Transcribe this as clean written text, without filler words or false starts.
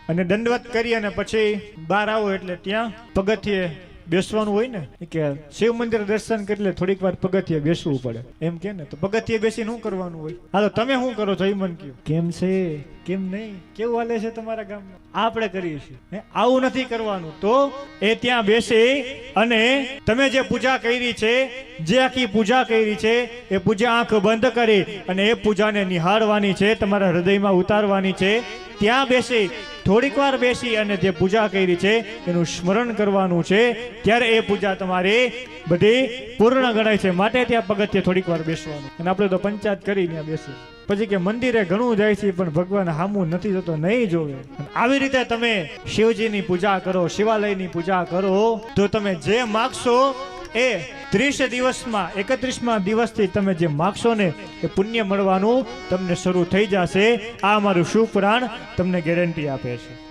અને દંડવત કરી અને પછી બહાર આવો એટલે ત્યાં પગથિયે બેસવાનું હોય ને કે શિવ મંદિર દર્શન કરી લે થોડીક વાર પગથિયે બેસવું પડે એમ કે ને તો પગથિયે બેસીને શું કરવાનું હોય? હાલો તમે શું કરો છો એ મને કહો. કેમ છે કેમ નહીં કેવું હાલે છે તમારા ગામમાં? આપણે કરીએ છીએ. આવું નથી કરવાનું. તો એ ત્યાં બેસી અને તમે જે પૂજા કરી છે, જે આખી પૂજા કરી છે એ પૂજા આંખ બંધ કરી અને એ પૂજાને નિહાળવાની છે, તમારા હૃદયમાં ઉતારવાની છે. ત્યાં બેસી થોડીક વાર બેસી અને જે પૂજા કરી છે એનું સ્મરણ કરવાનું છે. ત્યારે એ પૂજા તમારી બધી પૂર્ણ ગણાય છે. માટે ત્યાં પગથિયે થોડીક વાર બેસવાનું. અને આપણે તો પંચાયત કરી ત્યાં બેસી પછી કે મંદિરે ઘણું જાય છે પણ ભગવાન હામું નથી જતો, નહીં જોવે. આવી રીતે તમે શિવજીની પૂજા કરો, શિવાલયની પૂજા કરો તો તમે જે માગશો એ 30 દિવસમાં 31મા દિવસથી તમે જે માગશો ને એ પુણ્ય મળવાનું તમને શરૂ થઈ જશે. આ અમારું શિવ પુરાણ તમને ગેરંટી આપે છે.